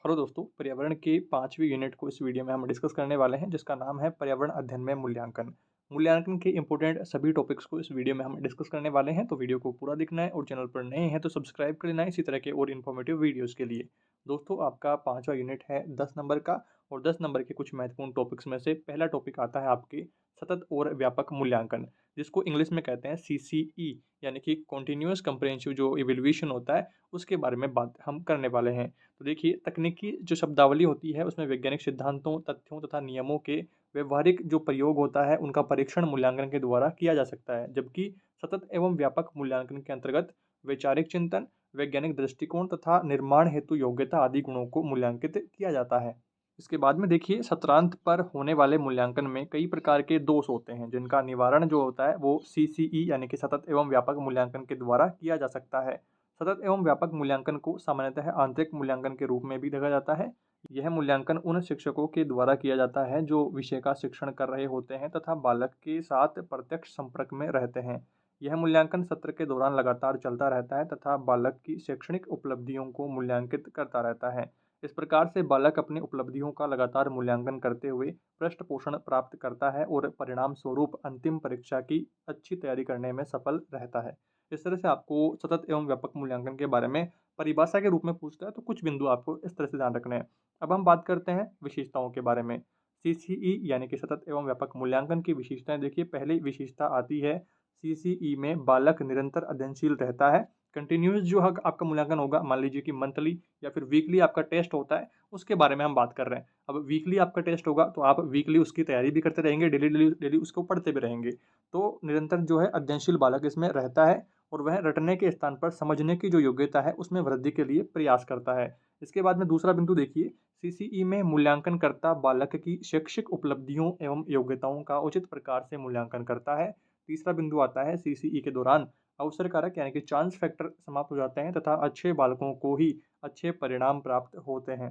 Hello दोस्तों, पर्यावरण के 5वीं यूनिट को इस वीडियो में हम डिस्कस करने वाले हैं जिसका नाम है पर्यावरण अध्ययन में मूल्यांकन। मूल्यांकन के इंपॉर्टेंट सभी टॉपिक्स को इस वीडियो में हम डिस्कस करने वाले हैं, तो वीडियो को पूरा देखना है और चैनल पर नए हैं तो सब्सक्राइब कर लेना है इसी तरह के और इन्फॉर्मेटिव वीडियोज़ के लिए। दोस्तों, आपका 5वां यूनिट है 10 नंबर का और 10 नंबर के कुछ महत्वपूर्ण टॉपिक्स में से पहला टॉपिक आता है आपके सतत और व्यापक मूल्यांकन, जिसको इंग्लिश में कहते हैं CCE, यानी कि कॉन्टिन्यूअस कंप्रहेंसिव जो इवैल्यूएशन होता है, उसके बारे में बात हम करने वाले हैं। तो देखिए, तकनीकी जो शब्दावली होती है उसमें वैज्ञानिक सिद्धांतों, तथ्यों तथा नियमों के व्यवहारिक जो प्रयोग होता है उनका परीक्षण मूल्यांकन के द्वारा किया जा सकता है, जबकि सतत एवं व्यापक मूल्यांकन के अंतर्गत वैचारिक चिंतन, वैज्ञानिक दृष्टिकोण तथा निर्माण हेतु योग्यता आदि गुणों को मूल्यांकित किया जाता है। इसके बाद में देखिए, सत्रांत पर होने वाले मूल्यांकन में कई प्रकार के दोष होते हैं जिनका निवारण जो होता है वो CCE यानी कि सतत एवं व्यापक मूल्यांकन के द्वारा किया जा सकता है। सतत एवं व्यापक मूल्यांकन को सामान्यतः आंतरिक मूल्यांकन के रूप में भी देखा जाता है। यह मूल्यांकन उन शिक्षकों के द्वारा किया जाता है जो विषय का शिक्षण कर रहे होते हैं तथा बालक के साथ प्रत्यक्ष संपर्क में रहते हैं। यह मूल्यांकन सत्र के दौरान लगातार चलता रहता है तथा बालक की शैक्षणिक उपलब्धियों को मूल्यांकित करता रहता है। इस प्रकार से बालक अपनी उपलब्धियों का लगातार मूल्यांकन करते हुए पृष्ठपोषण प्राप्त करता है और परिणाम स्वरूप अंतिम परीक्षा की अच्छी तैयारी करने में सफल रहता है। इस तरह से आपको सतत एवं व्यापक मूल्यांकन के बारे में परिभाषा के रूप में पूछता है, तो कुछ बिंदु आपको इस तरह से ध्यान रखने हैं। अब हम बात करते हैं विशेषताओं के बारे में। CCE यानी कि सतत एवं व्यापक मूल्यांकन की विशेषताएं देखिए, पहली विशेषता आती है CCE में बालक निरंतर अध्ययनशील रहता है। कंटिन्यूस जो हक आपका मूल्यांकन होगा, मान लीजिए कि मंथली या फिर वीकली आपका टेस्ट होता है, उसके बारे में हम बात कर रहे हैं। अब वीकली आपका टेस्ट होगा तो आप वीकली उसकी तैयारी भी करते रहेंगे, डेली डेली डेली उसको पढ़ते भी रहेंगे। तो निरंतर जो है अध्ययनशील बालक इसमें रहता है और वह रटने के स्थान पर समझने की जो योग्यता है उसमें वृद्धि के लिए प्रयास करता है। इसके बाद में दूसरा बिंदु देखिए, CCE में मूल्यांकनकर्ता बालक की शैक्षिक उपलब्धियों एवं योग्यताओं का उचित प्रकार से मूल्यांकन करता है। तीसरा बिंदु आता है, CCE के दौरान अवसर कारक यानी कि चांस फैक्टर समाप्त हो जाते हैं तथा अच्छे बालकों को ही अच्छे परिणाम प्राप्त होते हैं।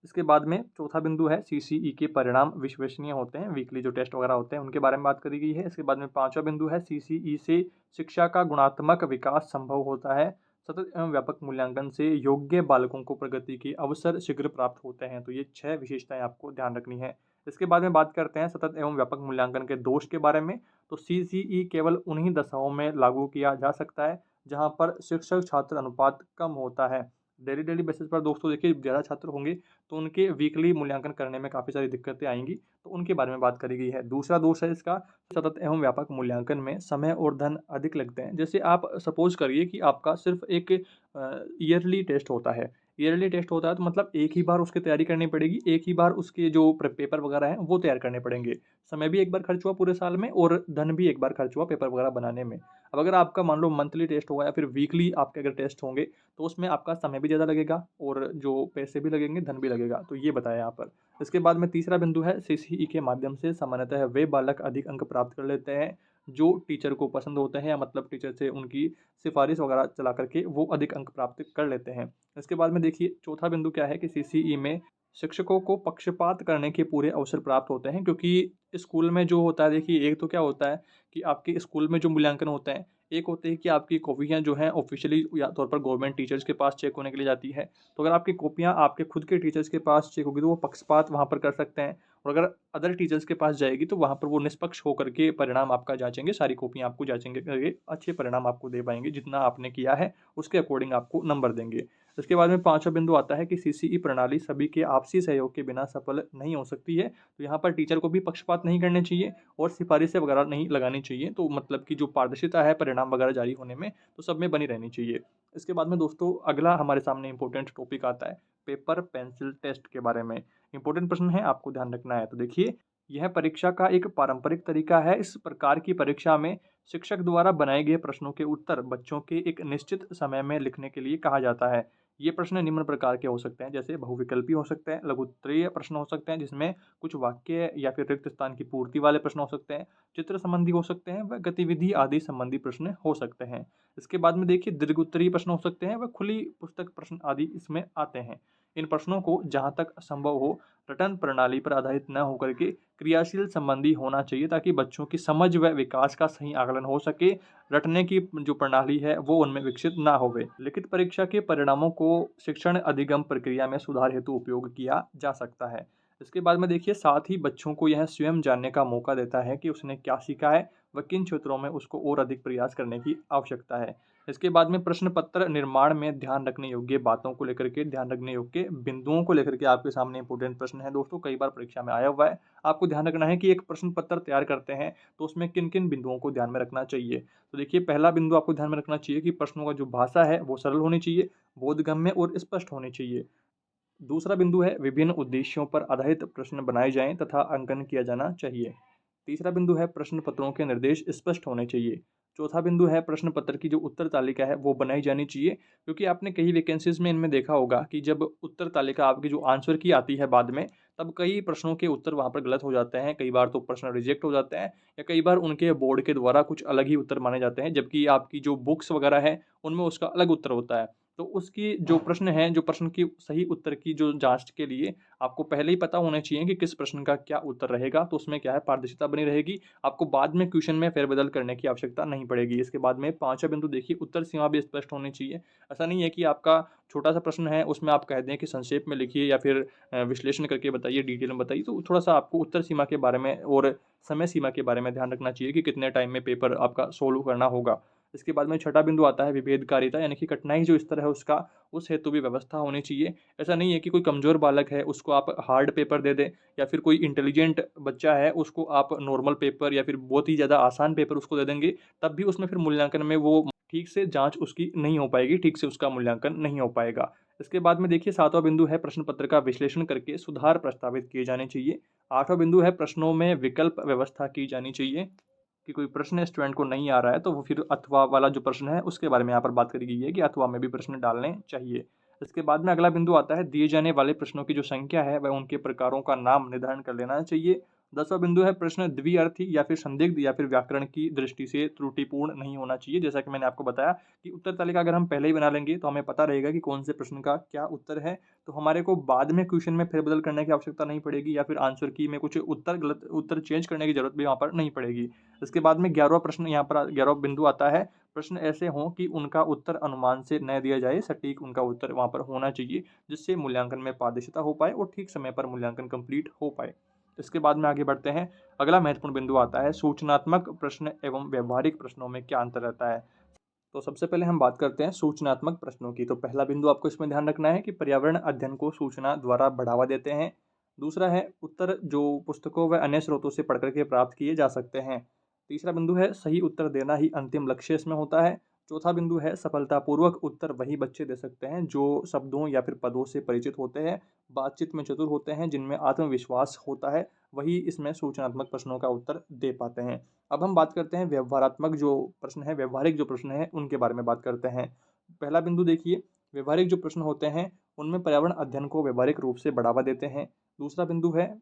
इसके बाद में चौथा बिंदु है, CCE के परिणाम विश्वसनीय होते हैं, वीकली जो टेस्ट वगैरह होते हैं उनके बारे में बात करी गई है। इसके बाद में पाँचवा बिंदु है, CCE से शिक्षा का गुणात्मक विकास संभव होता है। सतत एवं व्यापक मूल्यांकन से योग्य बालकों को प्रगति के अवसर शीघ्र प्राप्त होते हैं। तो ये 6 विशेषताएं आपको ध्यान रखनी है। इसके बाद में बात करते हैं सतत एवं व्यापक मूल्यांकन के दोष के बारे में। तो CCE केवल उन्हीं दशाओं में लागू किया जा सकता है जहाँ पर शिक्षक छात्र अनुपात कम होता है। डेली डेली बेसिस पर दोस्तों देखिए, ज़्यादा छात्र होंगे तो उनके वीकली मूल्यांकन करने में काफ़ी सारी दिक्कतें आएँगी, तो उनके बारे में बात करी गई है। दूसरा दोष है इसका, सतत एवं व्यापक मूल्यांकन में समय और धन अधिक लगते हैं। जैसे आप सपोज़ करिए कि आपका सिर्फ़ एक ईयरली टेस्ट होता है। ईयरली टेस्ट होता है तो मतलब एक ही बार उसकी तैयारी करनी पड़ेगी, एक ही बार उसके जो पेपर वगैरह हैं वो तैयार करने पड़ेंगे। समय भी एक बार खर्च हुआ पूरे साल में और धन भी एक बार खर्च हुआ पेपर वगैरह बनाने में। अब अगर आपका मान लो मंथली टेस्ट होगा या फिर वीकली आपके अगर टेस्ट होंगे, तो उसमें आपका समय भी ज़्यादा लगेगा और जो पैसे भी लगेंगे, धन भी लगेगा। तो ये बताया यहाँ पर। इसके बाद में तीसरा बिंदु है, CCE के माध्यम से सामान्यतः वे बालक अधिक अंक प्राप्त कर लेते हैं जो टीचर को पसंद होते हैं, या मतलब टीचर से उनकी सिफारिश वगैरह चला करके वो अधिक अंक प्राप्त कर लेते हैं। इसके बाद में देखिए, चौथा बिंदु क्या है कि CCE में शिक्षकों को पक्षपात करने के पूरे अवसर प्राप्त होते हैं, क्योंकि स्कूल में जो होता है देखिए, एक तो क्या होता है कि आपके स्कूल में जो मूल्यांकन होते हैं, एक होते हैं कि आपकी कॉपियाँ जो हैं ऑफ़िशियली या तौर पर गवर्नमेंट टीचर्स के पास चेक होने के लिए जाती है। तो अगर आपकी कॉपियाँ आपके खुद के टीचर्स के पास चेक होगी तो वो पक्षपात वहाँ पर कर सकते हैं, और अगर अदर टीचर्स के पास जाएगी तो वहाँ पर वो निष्पक्ष होकर के परिणाम आपका जाँचेंगे, सारी कॉपियाँ आपको जाँचेंगे करके अच्छे परिणाम आपको दे पाएँगे, जितना आपने किया है उसके अकॉर्डिंग आपको नंबर देंगे। इसके बाद में पाँचवाँ बिंदु आता है कि CCE प्रणाली सभी के आपसी सहयोग के बिना सफल नहीं हो सकती है। तो यहाँ पर टीचर को भी पक्षपात नहीं करने चाहिए और सिफारिशें वगैरह नहीं लगानी चाहिए। तो मतलब कि जो पारदर्शिता है परिणाम वगैरह जारी होने में, तो सब में बनी रहनी चाहिए। इसके बाद में दोस्तों अगला हमारे सामने इम्पोर्टेंट टॉपिक आता है पेपर पेंसिल टेस्ट के बारे में। इम्पोर्टेंट प्रश्न है, आपको ध्यान रखना है। तो देखिए, यह परीक्षा का एक पारंपरिक तरीका है। इस प्रकार की परीक्षा में शिक्षक द्वारा बनाए गए प्रश्नों के उत्तर बच्चों के एक निश्चित समय में लिखने के लिए कहा जाता है। ये प्रश्न निम्न प्रकार के हो सकते हैं, जैसे बहुविकल्पी हो सकते हैं, लघु उत्तरीय प्रश्न हो सकते हैं जिसमें कुछ वाक्य या फिर रिक्त स्थान की पूर्ति वाले प्रश्न हो सकते हैं, चित्र संबंधी हो सकते हैं, व गतिविधि आदि संबंधी प्रश्न हो सकते हैं। इसके बाद में देखिए, दीर्घ उत्तरीय प्रश्न हो सकते हैं व खुली पुस्तक प्रश्न आदि इसमें आते हैं। इन प्रश्नों को जहाँ तक संभव हो रटन प्रणाली पर आधारित न होकर के क्रियाशील संबंधी होना चाहिए, ताकि बच्चों की समझ व विकास का सही आकलन हो सके। रटने की जो प्रणाली है वो उनमें विकसित ना होवे। लिखित परीक्षा के परिणामों को शिक्षण अधिगम प्रक्रिया में सुधार हेतु उपयोग किया जा सकता है। इसके बाद में देखिए, साथ ही बच्चों को यह स्वयं जानने का मौका देता है कि उसने क्या सीखा है व किन क्षेत्रों में उसको और अधिक प्रयास करने की आवश्यकता है। इसके बाद में प्रश्न पत्र निर्माण में ध्यान रखने योग्य बातों को लेकर के, ध्यान रखने योग्य बिंदुओं को लेकर के आपके सामने इंपॉर्टेंट प्रश्न है दोस्तों, कई बार परीक्षा में आया हुआ है। आपको ध्यान रखना है कि एक प्रश्न पत्र तैयार करते हैं तो उसमें किन किन बिंदुओं को ध्यान में रखना चाहिए। तो देखिए, पहला बिंदु आपको ध्यान में रखना चाहिए कि प्रश्नों का जो भाषा है वो सरल होनी चाहिए, बोधगम्य और स्पष्ट होनी चाहिए। दूसरा बिंदु है विभिन्न उद्देश्यों पर आधारित प्रश्न बनाए जाएं तथा अंकन किया जाना चाहिए। तीसरा बिंदु है प्रश्न पत्रों के निर्देश स्पष्ट होने चाहिए। चौथा बिंदु है प्रश्न पत्र की जो उत्तर तालिका है वो बनाई जानी चाहिए, क्योंकि आपने कई वैकेंसीज में इनमें देखा होगा कि जब उत्तर तालिका आपकी जो आंसर की आती है बाद में, तब कई प्रश्नों के उत्तर वहाँ पर गलत हो जाते हैं, कई बार तो प्रश्न रिजेक्ट हो जाते हैं या कई बार उनके बोर्ड के द्वारा कुछ अलग ही उत्तर माने जाते हैं, जबकि आपकी जो बुक्स वगैरह है उनमें उसका अलग उत्तर होता है। तो उसकी जो प्रश्न है, जो प्रश्न की सही उत्तर की जो जांच के लिए आपको पहले ही पता होना चाहिए कि किस प्रश्न का क्या उत्तर रहेगा, तो उसमें क्या है पारदर्शिता बनी रहेगी। आपको बाद में क्वेश्चन में फेरबदल करने की आवश्यकता नहीं पड़ेगी। इसके बाद में पांचवा बिंदु देखिए, उत्तर सीमा भी स्पष्ट होनी चाहिए। ऐसा नहीं है कि आपका छोटा सा प्रश्न है उसमें आप कह दें कि संक्षेप में लिखिए या फिर विश्लेषण करके बताइए, डिटेल में बताइए। तो थोड़ा सा आपको उत्तर सीमा के बारे में और समय सीमा के बारे में ध्यान रखना चाहिए कि कितने टाइम में पेपर आपका सोल्व करना होगा। इसके बाद में छठा बिंदु आता है विभेदकारिता, यानी कि कठिनाई जो स्तर है उसका, उस हेतु भी व्यवस्था होनी चाहिए। ऐसा नहीं है कि कोई कमज़ोर बालक है उसको आप हार्ड पेपर दे दें, या फिर कोई इंटेलिजेंट बच्चा है उसको आप नॉर्मल पेपर या फिर बहुत ही ज़्यादा आसान पेपर उसको दे देंगे, तब भी उसमें फिर मूल्यांकन में वो ठीक से जाँच उसकी नहीं हो पाएगी, ठीक से उसका मूल्यांकन नहीं हो पाएगा। इसके बाद में देखिए, सातवां बिंदु है प्रश्न पत्र का विश्लेषण करके सुधार प्रस्तावित किए जाने चाहिए। आठवां बिंदु है प्रश्नों में विकल्प व्यवस्था की जानी चाहिए, कि कोई प्रश्न स्टूडेंट को नहीं आ रहा है तो वो फिर अथवा वाला जो प्रश्न है उसके बारे में यहाँ पर बात करी गई है कि अथवा में भी प्रश्न डालने चाहिए। इसके बाद में अगला बिंदु आता है दिए जाने वाले प्रश्नों की जो संख्या है वह उनके प्रकारों का नाम निर्धारण कर लेना चाहिए। 10वां बिंदु है प्रश्न द्विअर्थी या फिर संदिग्ध या फिर व्याकरण की दृष्टि से त्रुटिपूर्ण नहीं होना चाहिए। जैसा कि मैंने आपको बताया कि उत्तर तालिका अगर हम पहले ही बना लेंगे तो हमें पता रहेगा कि कौन से प्रश्न का क्या उत्तर है, तो हमारे को बाद में क्वेश्चन में फेरबदल करने की आवश्यकता नहीं पड़ेगी, या फिर आंसर की में कुछ उत्तर गलत उत्तर चेंज करने की जरूरत भी वहाँ पर नहीं पड़ेगी। इसके बाद में 11वां प्रश्न यहाँ पर 11वां बिंदु आता है, प्रश्न ऐसे हों कि उनका उत्तर अनुमान से न दिया जाए, सटीक उनका उत्तर वहाँ पर होना चाहिए, जिससे मूल्यांकन में पारदर्शिता हो पाए और ठीक समय पर मूल्यांकन कंप्लीट हो पाए। इसके बाद में आगे बढ़ते हैं। अगला महत्वपूर्ण बिंदु आता है सूचनात्मक प्रश्न एवं व्यवहारिक प्रश्नों में क्या अंतर रहता है। तो सबसे पहले हम बात करते हैं सूचनात्मक प्रश्नों की। तो पहला बिंदु आपको इसमें ध्यान रखना है कि पर्यावरण अध्ययन को सूचना द्वारा बढ़ावा देते हैं। दूसरा है उत्तर जो पुस्तकों व अन्य स्रोतों से पढ़ करके प्राप्त किए जा सकते हैं। तीसरा बिंदु है सही उत्तर देना ही अंतिम लक्ष्य इसमें होता है। चौथा बिंदु है सफलतापूर्वक उत्तर वही बच्चे दे सकते हैं जो शब्दों या फिर पदों से परिचित होते हैं, बातचीत में चतुर होते हैं, जिनमें आत्मविश्वास होता है, वही इसमें सूचनात्मक प्रश्नों का उत्तर दे पाते हैं। अब हम बात करते हैं व्यवहारात्मक जो प्रश्न है, व्यवहारिक जो प्रश्न है उनके बारे में बात करते हैं। पहला बिंदु देखिए, व्यवहारिक जो प्रश्न होते हैं उनमें पर्यावरण अध्ययन को व्यवहारिक रूप से बढ़ावा देते हैं। दूसरा बिंदु है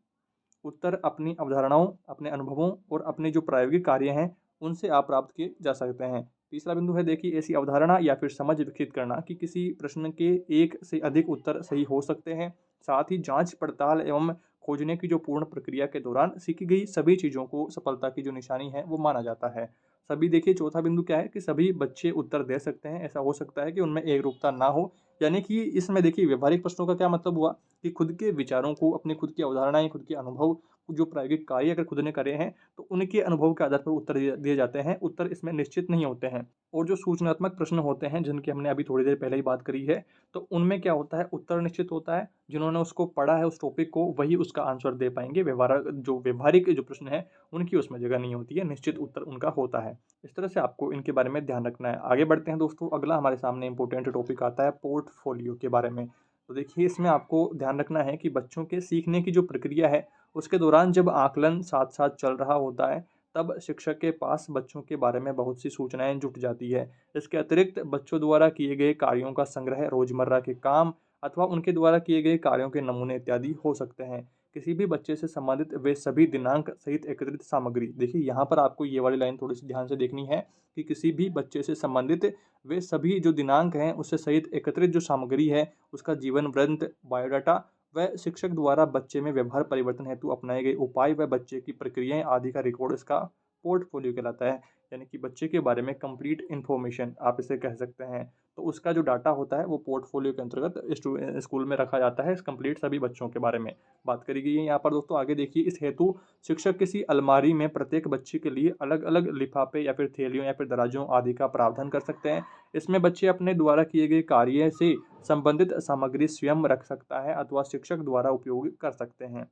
उत्तर अपनी अवधारणाओं, अपने अनुभवों और अपने जो प्रायोगिक कार्य हैं उनसे आप प्राप्त किए जा सकते हैं। तीसरा बिंदु है देखिए, ऐसी अवधारणा या फिर समझ विकसित करना कि किसी प्रश्न के एक से अधिक उत्तर सही हो सकते हैं। साथ ही जांच पड़ताल एवं खोजने की जो पूर्ण प्रक्रिया के दौरान सीखी गई सभी चीज़ों को सफलता की जो निशानी है वो माना जाता है। सभी देखिए, चौथा बिंदु क्या है कि सभी बच्चे उत्तर दे सकते हैं, ऐसा हो सकता है कि उनमें एकरूपता ना हो। यानी कि इसमें देखिए व्यवहारिक प्रश्नों का क्या मतलब हुआ कि खुद के विचारों को, अपनी खुद की अवधारणाएं, खुद के अनुभव, जो प्रायोगिक कार्य अगर खुद ने करे हैं तो उनके अनुभव के आधार पर उत्तर दिए दिए जाते हैं। उत्तर इसमें निश्चित नहीं होते हैं। और जो सूचनात्मक प्रश्न होते हैं जिनकी हमने अभी थोड़ी देर पहले ही बात करी है, तो उनमें क्या होता है, उत्तर निश्चित होता है। जिन्होंने उसको पढ़ा है उस टॉपिक को, वही उसका आंसर दे पाएंगे। व्यवहारिक जो प्रश्न है उनकी उसमें जगह नहीं होती है, निश्चित उत्तर उनका होता है। इस तरह से आपको इनके बारे में ध्यान रखना है। आगे बढ़ते हैं दोस्तों। अगला हमारे सामने इंपॉर्टेंट टॉपिक आता है पोर्टफोलियो के बारे में। तो देखिए, इसमें आपको ध्यान रखना है कि बच्चों के सीखने की जो प्रक्रिया है उसके दौरान जब आकलन साथ साथ चल रहा होता है, तब शिक्षक के पास बच्चों के बारे में बहुत सी सूचनाएं जुट जाती है। इसके अतिरिक्त बच्चों द्वारा किए गए कार्यों का संग्रह, रोजमर्रा के काम अथवा उनके द्वारा किए गए कार्यों के नमूने इत्यादि हो सकते हैं। किसी भी बच्चे से संबंधित वे सभी दिनांक सहित एकत्रित सामग्री। देखिए यहाँ पर आपको ये वाली लाइन थोड़ी सी ध्यान से देखनी है कि किसी भी बच्चे से संबंधित वे सभी जो दिनांक हैं उससे सहित एकत्रित जो सामग्री है उसका जीवन वृत्त, बायोडाटा व शिक्षक द्वारा बच्चे में व्यवहार परिवर्तन हेतु अपनाए गए उपाय व बच्चे की प्रक्रियाएं आदि का रिकॉर्ड इसका पोर्टफोलियो कहलाता है। यानी कि बच्चे के बारे में कंप्लीट इन्फॉर्मेशन आप इसे कह सकते हैं। तो उसका जो डाटा होता है वो पोर्टफोलियो के अंतर्गत स्कूल में रखा जाता है। इस कंप्लीट सभी बच्चों के बारे में बात करी गई है यहाँ पर दोस्तों। आगे देखिए, इस हेतु शिक्षक किसी अलमारी में प्रत्येक बच्चे के लिए अलग अलग लिफाफे या फिर थैलियों या फिर दराजों आदि का प्रावधान कर सकते हैं। इसमें बच्चे अपने द्वारा किए गए कार्य से संबंधित सामग्री स्वयं रख सकता है अथवा शिक्षक द्वारा उपयोग कर सकते हैं।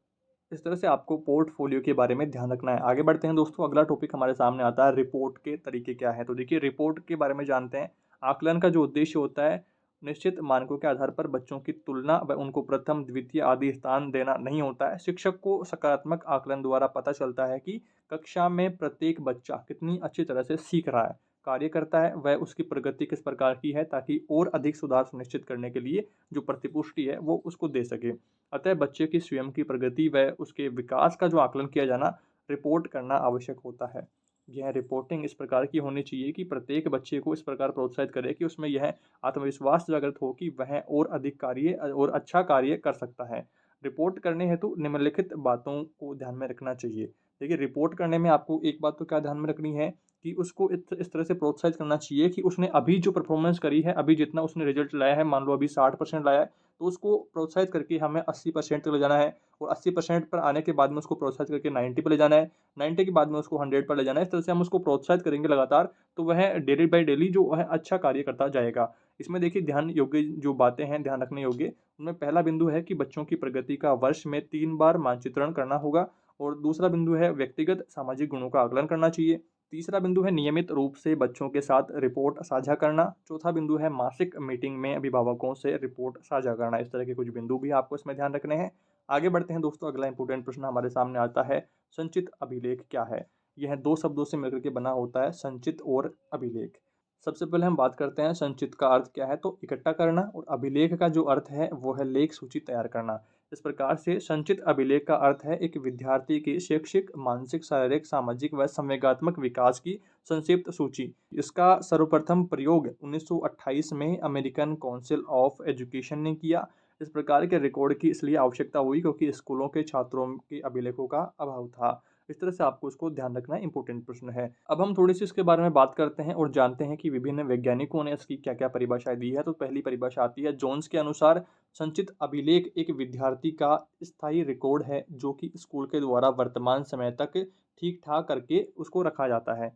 इस तरह से आपको पोर्टफोलियो के बारे में ध्यान रखना है। आगे बढ़ते हैं दोस्तों, अगला टॉपिक हमारे सामने आता है रिपोर्ट के तरीके क्या है। तो देखिए, रिपोर्ट के बारे में जानते हैं। आकलन का जो उद्देश्य होता है, निश्चित मानकों के आधार पर बच्चों की तुलना व उनको प्रथम, द्वितीय आदि स्थान देना नहीं होता है। शिक्षक को सकारात्मक आकलन द्वारा पता चलता है कि कक्षा में प्रत्येक बच्चा कितनी अच्छी तरह से सीख रहा है, कार्य करता है, वह उसकी प्रगति किस प्रकार की है, ताकि और अधिक सुधार सुनिश्चित करने के लिए जो प्रतिपुष्टि है वो उसको दे सके। अतः बच्चे की स्वयं की प्रगति व उसके विकास का जो आकलन किया जाना, रिपोर्ट करना आवश्यक होता है। यह रिपोर्टिंग इस प्रकार की होनी चाहिए कि प्रत्येक बच्चे को इस प्रकार प्रोत्साहित करे कि उसमें यह आत्मविश्वास जागृत हो कि वह और अधिक कार्य और अच्छा कार्य कर सकता है। रिपोर्ट करने हेतु निम्नलिखित बातों को ध्यान में रखना चाहिए। देखिए, रिपोर्ट करने में आपको एक बात तो क्या ध्यान में रखनी है कि उसको इस तरह से प्रोत्साहित करना चाहिए कि उसने अभी जो परफॉर्मेंस करी है, अभी जितना उसने रिजल्ट लाया है, मान लो अभी 60% लाया है, तो उसको प्रोत्साहित करके हमें 80% तक ले जाना है और 80% पर आने के बाद में उसको प्रोत्साहित करके 90 पर ले जाना है, 90 के बाद में उसको 100 पर ले जाना है। इस तरह से हम उसको प्रोत्साहित करेंगे लगातार, तो वह डेली बाय डेली जो है अच्छा कार्य करता जाएगा। इसमें देखिए, ध्यान योग्य जो बातें हैं, ध्यान रखने योग्य, उनमें पहला बिंदु है कि बच्चों की प्रगति का वर्ष में 3 बार मानचित्रण करना होगा और दूसरा बिंदु है व्यक्तिगत सामाजिक गुणों का आकलन करना चाहिए। तीसरा बिंदु है नियमित रूप से बच्चों के साथ रिपोर्ट साझा करना। चौथा बिंदु है मासिक मीटिंग में अभिभावकों से रिपोर्ट साझा करना। इस तरह के कुछ बिंदु भी आपको इसमें ध्यान रखने हैं। आगे बढ़ते हैं दोस्तों, अगला इंपॉर्टेंट प्रश्न हमारे सामने आता है, संचित अभिलेख क्या है। यह दो शब्दों से मिलकर के बना होता है, संचित और अभिलेख। सबसे पहले हम बात करते हैं संचित का अर्थ क्या है। तो इकट्ठा करना, और अभिलेख का जो अर्थ है वो है लेख सूची तैयार करना। इस प्रकार से संचित अभिलेख का अर्थ है एक विद्यार्थी के शैक्षिक, मानसिक, शारीरिक, सामाजिक व संवेगात्मक विकास की संक्षिप्त सूची। इसका सर्वप्रथम प्रयोग 1928 में अमेरिकन काउंसिल ऑफ एजुकेशन ने किया। इस प्रकार के रिकॉर्ड की इसलिए आवश्यकता हुई क्योंकि स्कूलों के छात्रों के अभिलेखों का अभाव था। इस तरह से आपको इसको ध्यान रखना इंपॉर्टेंट प्रश्न है। अब हम थोड़ी सी इसके बारे में बात करते हैं और जानते हैं कि विभिन्न वैज्ञानिकों ने इसकी क्या क्या परिभाषाएं दी है। तो पहली परिभाषा आती है जोन्स के अनुसार, संचित अभिलेख एक विद्यार्थी का स्थायी रिकॉर्ड है जो कि स्कूल के द्वारा वर्तमान समय तक ठीक ठाक करके उसको रखा जाता है।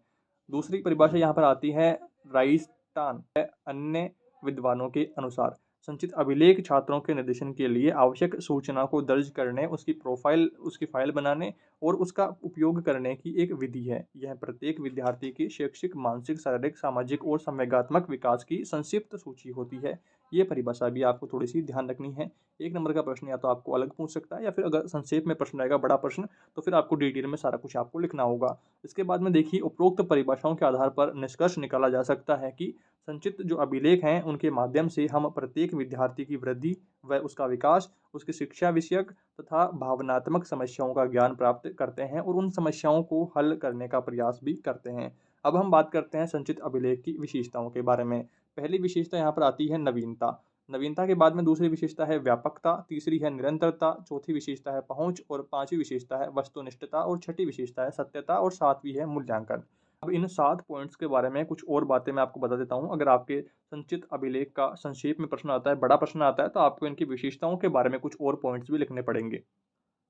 दूसरी परिभाषा यहाँ पर आती है राइस्टान अन्य विद्वानों के अनुसार, संचित अभिलेख छात्रों के निर्देशन के लिए आवश्यक सूचना को दर्ज करने, उसकी प्रोफाइल, उसकी फाइल बनाने और उसका उपयोग करने की एक विधि है। यह प्रत्येक विद्यार्थी की शैक्षिक, मानसिक, शारीरिक, सामाजिक और संवेगात्मक विकास की संक्षिप्त सूची होती है। ये परिभाषा भी आपको थोड़ी सी ध्यान रखनी है। एक नंबर का प्रश्न या तो आपको अलग पूछ सकता है या फिर अगर संक्षेप में प्रश्न आएगा, बड़ा प्रश्न, तो फिर आपको डिटेल में सारा कुछ आपको लिखना होगा। इसके बाद में देखिए, उपरोक्त परिभाषाओं के आधार पर निष्कर्ष निकाला जा सकता है कि संचित जो अभिलेख हैं उनके माध्यम से हम प्रत्येक विद्यार्थी की वृद्धि व उसका विकास, उसकी शिक्षा विषयक तथा भावनात्मक समस्याओं का ज्ञान प्राप्त करते हैं और उन समस्याओं को हल करने का प्रयास भी करते हैं। अब हम बात करते हैं संचित अभिलेख की विशेषताओं के बारे में। पहली विशेषता यहाँ पर आती है नवीनता। नवीनता के बाद में दूसरी विशेषता है व्यापकता, तीसरी है निरंतरता, चौथी विशेषता है पहुंच और पांचवी विशेषता है वस्तुनिष्ठता और छठी विशेषता है सत्यता और सातवीं है मूल्यांकन। अब इन 7 पॉइंट्स के बारे में कुछ और बातें मैं आपको बता देता हूँ। अगर आपके संचित अभिलेख का संक्षेप में प्रश्न आता है, बड़ा प्रश्न आता है, तो आपको इनकी विशेषताओं के बारे में कुछ और पॉइंट्स भी लिखने पड़ेंगे।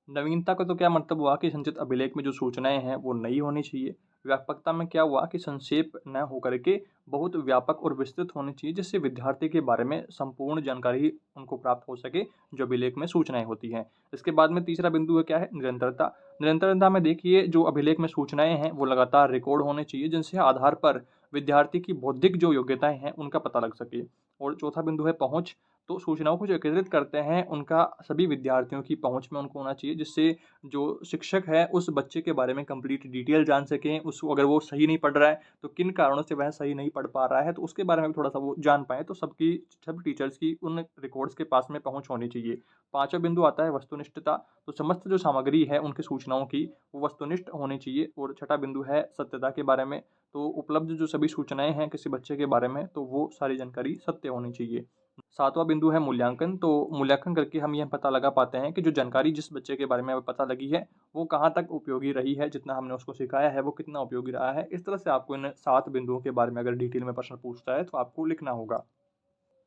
नवीनता का तो क्या मतलब हुआ कि संचित अभिलेख में जो सूचनाएं हैं वो नई होनी चाहिए। व्यापकता में क्या हुआ कि संक्षेप न होकर के बहुत व्यापक और विस्तृत होनी चाहिए, जिससे विद्यार्थी के बारे में संपूर्ण जानकारी उनको प्राप्त हो सके जो अभिलेख में सूचनाएं होती हैं। इसके बाद में तीसरा बिंदु है क्या है, निरंतरता। निरंतरता में देखिए, जो अभिलेख में सूचनाएं हैं वो लगातार रिकॉर्ड होने चाहिए, जिनसे आधार पर विद्यार्थी की बौद्धिक जो योग्यताएं हैं उनका पता लग सके। और चौथा बिंदु है पहुंच। तो सूचनाओं को जो एकत्रित करते हैं उनका सभी विद्यार्थियों की पहुँच में उनको होना चाहिए, जिससे जो शिक्षक है उस बच्चे के बारे में कंप्लीट डिटेल जान सकें। उसको अगर वो सही नहीं पढ़ रहा है तो किन कारणों से वह सही नहीं पढ़ पा रहा है, तो उसके बारे में भी थोड़ा-सा वो जान पाएँ। तो सब टीचर्स की उन रिकॉर्ड्स के पास में पहुँच होनी चाहिए। 5वां बिंदु आता है वस्तुनिष्ठता। तो समस्त जो सामग्री है उनकी सूचनाओं की वो वस्तुनिष्ठ होनी चाहिए। और छठा बिंदु है सत्यता के बारे में। तो उपलब्ध जो सभी सूचनाएँ हैं किसी बच्चे के बारे में, तो वो सारी जानकारी सत्य होनी चाहिए। 7वां बिंदु है मूल्यांकन। तो मूल्यांकन करके हम यह पता लगा पाते हैं कि जो जानकारी जिस बच्चे के बारे में हमें पता लगी है, वो कहाँ तक उपयोगी रही है, जितना हमने उसको सिखाया है वो कितना उपयोगी रहा है। इस तरह से आपको इन 7 बिंदुओं के बारे में अगर डिटेल में प्रश्न पूछता है तो आपको लिखना होगा।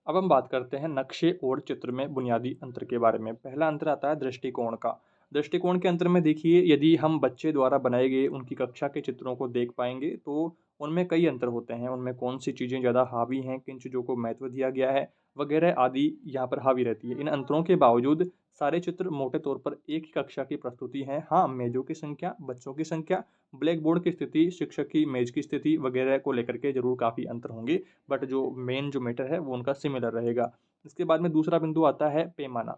अब हम बात करते हैं नक्शे और चित्र में बुनियादी अंतर के बारे में। पहला अंतर आता है दृष्टिकोण का। दृष्टिकोण के अंतर में देखिए, यदि हम बच्चे द्वारा बनाए गए उनकी कक्षा के चित्रों को देख पाएंगे तो उनमें कई अंतर होते हैं। उनमें कौन सी चीज़ें ज़्यादा हावी हैं, किन चीज़ों को महत्व दिया गया है, वगैरह आदि यहाँ पर हावी रहती है। इन अंतरों के बावजूद सारे चित्र मोटे तौर पर एक ही कक्षा की प्रस्तुति हैं। हाँ, मेज़ों की संख्या, बच्चों की संख्या, ब्लैक बोर्ड की स्थिति, शिक्षक की मेज़ की स्थिति वगैरह को लेकर के ज़रूर काफ़ी अंतर होंगे, बट जो मेन जो मैटर है वो उनका सिमिलर रहेगा। इसके बाद में दूसरा बिंदु आता है पैमाना।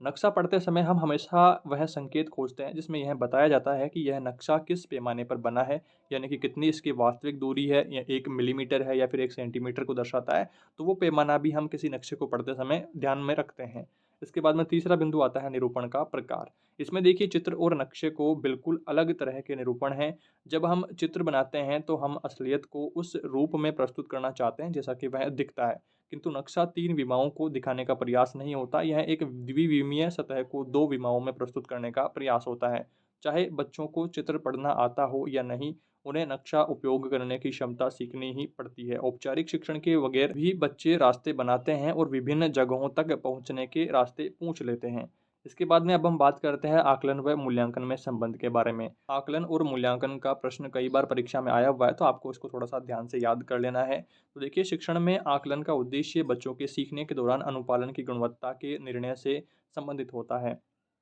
नक्शा पढ़ते समय हम हमेशा वह संकेत खोजते हैं जिसमें यह बताया जाता है कि यह नक्शा किस पैमाने पर बना है, यानी कि कितनी इसकी वास्तविक दूरी है, या 1 मिलीमीटर है या फिर 1 सेंटीमीटर को दर्शाता है। तो वो पैमाना भी हम किसी नक्शे को पढ़ते समय ध्यान में रखते हैं। इसके बाद में तीसरा बिंदु आता है निरूपण का प्रकार। इसमें देखिए, चित्र और नक्शे को बिल्कुल अलग तरह के निरूपण हैं। जब हम चित्र बनाते हैं तो हम असलियत को उस रूप में प्रस्तुत करना चाहते हैं जैसा कि वह दिखता है, किंतु नक्शा 3 विमाओं को दिखाने का प्रयास नहीं होता। यह एक द्विविमीय सतह को 2 विमाओं में प्रस्तुत करने का प्रयास होता है। चाहे बच्चों को चित्र पढ़ना आता हो या नहीं, उन्हें नक्शा उपयोग करने की क्षमता सीखनी ही पड़ती है। औपचारिक शिक्षण के बगैर भी बच्चे रास्ते बनाते हैं और विभिन्न जगहों तक पहुंचने के रास्ते पूछ लेते हैं। इसके बाद में अब हम बात करते हैं आकलन व मूल्यांकन में संबंध के बारे में। आकलन और मूल्यांकन का प्रश्न कई बार परीक्षा में आया हुआ है, तो आपको इसको थोड़ा सा ध्यान से याद कर लेना है। तो देखिए, शिक्षण में आकलन का उद्देश्य बच्चों के सीखने के दौरान अनुपालन की गुणवत्ता के निर्णय से संबंधित होता है।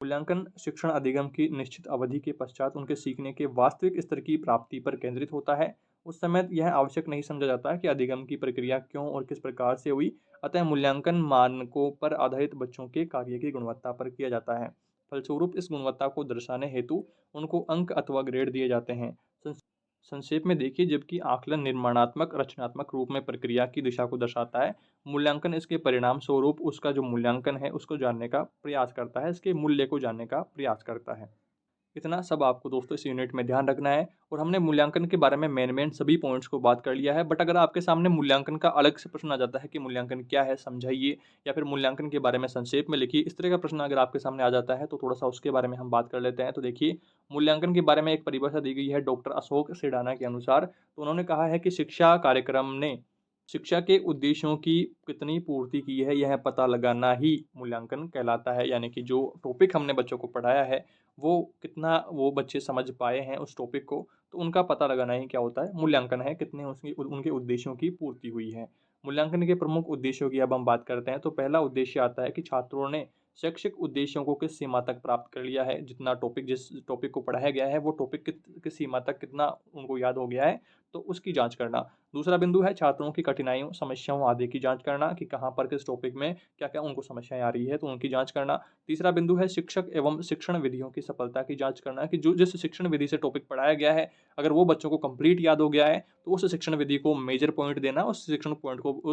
मूल्यांकन शिक्षण अधिगम की निश्चित अवधि के पश्चात उनके सीखने के वास्तविक स्तर की प्राप्ति पर केंद्रित होता है। उस समय यह आवश्यक नहीं समझा जाता है कि अधिगम की प्रक्रिया क्यों और किस प्रकार से हुई। अतः मूल्यांकन मानकों पर आधारित बच्चों के कार्य की गुणवत्ता पर किया जाता है। फलस्वरूप इस गुणवत्ता को दर्शाने हेतु उनको अंक अथवा ग्रेड दिए जाते हैं। संक्षेप में देखिए, जबकि आकलन निर्माणात्मक रचनात्मक रूप में प्रक्रिया की दिशा को दर्शाता है, मूल्यांकन इसके परिणाम स्वरूप उसका जो मूल्यांकन है उसको जानने का प्रयास करता है, इसके मूल्य को जानने का प्रयास करता है। इतना सब आपको दोस्तों इस यूनिट में ध्यान रखना है। और हमने मूल्यांकन के बारे में मेन सभी पॉइंट्स को बात कर लिया है। बट अगर आपके सामने मूल्यांकन का अलग से प्रश्न आ जाता है कि मूल्यांकन क्या है समझाइए, या फिर मूल्यांकन के बारे में संक्षेप में लिखिए, इस तरह का प्रश्न अगर आपके सामने आ जाता है तो थोड़ा सा उसके बारे में हम बात कर लेते हैं। तो देखिए, मूल्यांकन के बारे में एक परिभाषा दी गई है डॉक्टर अशोक सिडाना के अनुसार। तो उन्होंने कहा है कि शिक्षा कार्यक्रम ने शिक्षा के उद्देश्यों की कितनी पूर्ति की है, यह पता लगाना ही मूल्यांकन कहलाता है। यानी कि जो टॉपिक हमने बच्चों को पढ़ाया है वो कितना वो बच्चे समझ पाए हैं उस टॉपिक को, तो उनका पता लगाना ही क्या होता है, मूल्यांकन है, कितने उसकी उनके उद्देश्यों की पूर्ति हुई है। मूल्यांकन के प्रमुख उद्देश्यों की अब हम बात करते हैं। तो पहला उद्देश्य आता है कि छात्रों ने शैक्षिक उद्देश्यों को किस सीमा तक प्राप्त कर लिया है, जितना टॉपिक जिस टॉपिक को पढ़ाया गया है वो टॉपिक किस सीमा तक कितना उनको याद हो गया है, तो उसकी जांच करना। दूसरा बिंदु है छात्रों की कठिनाइयों, समस्याओं आदि की जांच करना कि कहाँ पर किस टॉपिक में क्या-क्या उनको समस्याएं आ रही है, तो उनकी जांच करना। तीसरा बिंदु है शिक्षक एवं शिक्षण विधियों की सफलता की जांच करना कि जो जिस शिक्षण विधि से टॉपिक पढ़ाया गया है, अगर वो बच्चों को कंप्लीट याद हो गया है तो उस शिक्षण विधि को मेजर पॉइंट देना, उस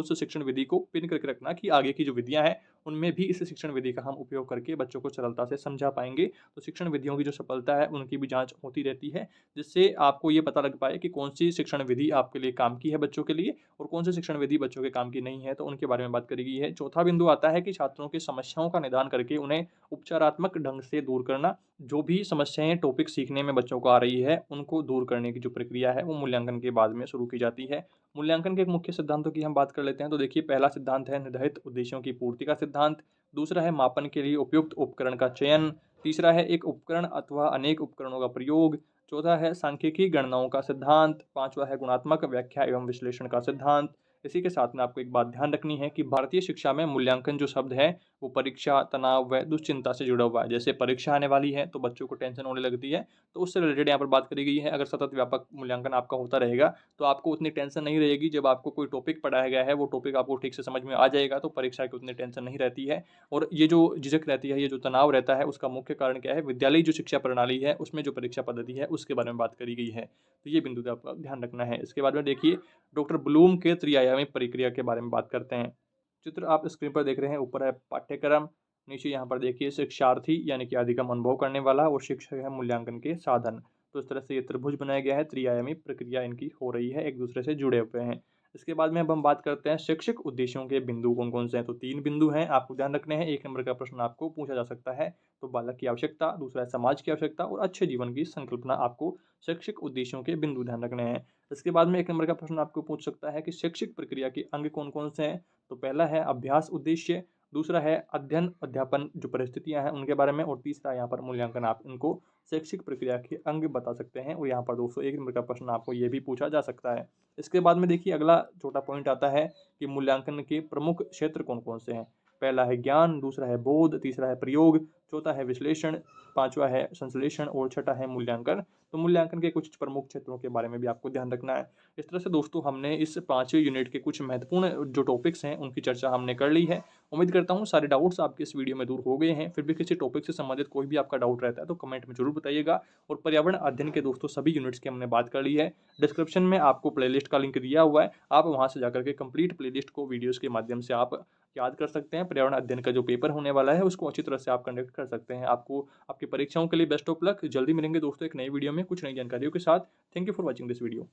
शिक्षण विधि को पिन करके रखना कि आगे की जो विधियां हैं उनमें भी इस शिक्षण विधि का हम उपयोग करके बच्चों को सरलता से समझा पाएंगे। तो शिक्षण विधियों की जो सफलता है उनकी भी जांच होती रहती है, जिससे आपको ये पता लग पाए कि कौन सी शिक्षण विधि आपके लिए काम की है बच्चों के लिए, और कौन सी शिक्षण विधि बच्चों के काम की नहीं है, तो उनके बारे में बात करी गई है। चौथा बिंदु आता है कि छात्रों की समस्याओं का निदान करके उन्हें उपचारात्मक ढंग से दूर करना। जो भी समस्याएं टॉपिक सीखने में बच्चों को आ रही है उनको दूर करने की जो प्रक्रिया है वो मूल्यांकन के बाद में शुरू की जाती है। मूल्यांकन के मुख्य सिद्धांतों की हम बात कर लेते हैं। तो देखिए, पहला सिद्धांत है निर्धारित उद्देश्यों की पूर्ति का सिद्धांत। दूसरा है मापन के लिए उपयुक्त उपकरण का चयन। तीसरा है एक उपकरण अथवा अनेक उपकरणों का प्रयोग। चौथा है सांख्यिकी गणनाओं का सिद्धांत। पांचवा है गुणात्मक व्याख्या एवं विश्लेषण का सिद्धांत। इसी के साथ में आपको एक बात ध्यान रखनी है कि भारतीय शिक्षा में मूल्यांकन जो शब्द है वो परीक्षा, तनाव व दुश्चिंता से जुड़ा हुआ है। जैसे परीक्षा आने वाली है तो बच्चों को टेंशन होने लगती है, तो उससे रिलेटेड यहाँ पर बात करी गई है। अगर सतत व्यापक मूल्यांकन आपका होता रहेगा तो आपको उतनी टेंशन नहीं रहेगी। जब आपको कोई टॉपिक पढ़ाया गया है, वो टॉपिक आपको ठीक से समझ में आ जाएगा तो परीक्षा की उतनी टेंशन नहीं रहती है। और ये जो झिझक रहती है, ये जो तनाव रहता है, उसका मुख्य कारण क्या है? विद्यालयी जो शिक्षा प्रणाली है, उसमें जो परीक्षा पद्धति है, उसके बारे में बात करी गई है। तो ये बिंदु का आपका ध्यान रखना है। इसके बाद में देखिए, डॉक्टर ब्लूम के त्रिआयामी प्रक्रिया के बारे में बात करते हैं। चित्र आप स्क्रीन पर देख रहे हैं, ऊपर है पाठ्यक्रम, नीचे यहाँ पर देखिए शिक्षार्थी यानी कि अधिगम अनुभव करने वाला, और शिक्षक है मूल्यांकन के साधन। तो इस तरह से ये त्रिभुज बनाया गया है, त्रिआयामी प्रक्रिया इनकी हो रही है, एक दूसरे से जुड़े हुए हैं। इसके बाद में अब हम बात करते हैं शैक्षिक उद्देश्यों के बिंदु कौन-कौन से हैं। तो 3 बिंदु हैं, आपको ध्यान रखने हैं। 1 नंबर का प्रश्न आपको पूछा जा सकता है। तो बालक की आवश्यकता, दूसरा है समाज की आवश्यकता और अच्छे जीवन की संकल्पना। आपको शैक्षिक उद्देश्यों के बिंदु ध्यान रखने हैं। इसके बाद में 1 नंबर का प्रश्न आपको पूछ सकता है कि शैक्षिक प्रक्रिया के अंग कौन-कौन से हैं। तो पहला है अभ्यास उद्देश्य, दूसरा है अध्ययन अध्यापन जो परिस्थितियाँ हैं उनके बारे में, और तीसरा यहाँ पर मूल्यांकन। आप इनको शैक्षिक प्रक्रिया के अंग बता सकते हैं, और यहाँ पर 201 नंबर का प्रश्न आपको ये भी पूछा जा सकता है। इसके बाद में देखिए, अगला छोटा पॉइंट आता है कि मूल्यांकन के प्रमुख क्षेत्र कौन-कौन से हैं। पहला है ज्ञान, दूसरा है बोध, तीसरा है प्रयोग, चौथा है विश्लेषण, पाँचवा है संश्लेषण और छठा है मूल्यांकन। तो मूल्यांकन के कुछ प्रमुख क्षेत्रों के बारे में भी आपको ध्यान रखना है। इस तरह से दोस्तों, हमने इस 5वें यूनिट के कुछ महत्वपूर्ण जो टॉपिक्स हैं उनकी चर्चा हमने कर ली है। उम्मीद करता हूँ सारे डाउट्स आपके इस वीडियो में दूर हो गए हैं। फिर भी किसी टॉपिक से संबंधित कोई भी आपका डाउट रहता है तो कमेंट में ज़रूर बताइएगा। और पर्यावरण अध्ययन के दोस्तों सभी यूनिट्स की हमने बात कर ली है। डिस्क्रिप्शन में आपको प्लेलिस्ट का लिंक दिया हुआ है, आप वहाँ से जाकर के कंप्लीट प्लेलिस्ट को वीडियोज़ के माध्यम से आप याद कर सकते हैं। पर्यावरण अध्ययन का जो पेपर होने वाला है उसको अच्छी तरह से आप कंडक्ट कर सकते हैं। आपको आपकी परीक्षाओं के लिए बेस्ट ऑफ लक। जल्दी मिलेंगे दोस्तों एक नई वीडियो में कुछ नई जानकारियों के साथ। Thank you for watching this video.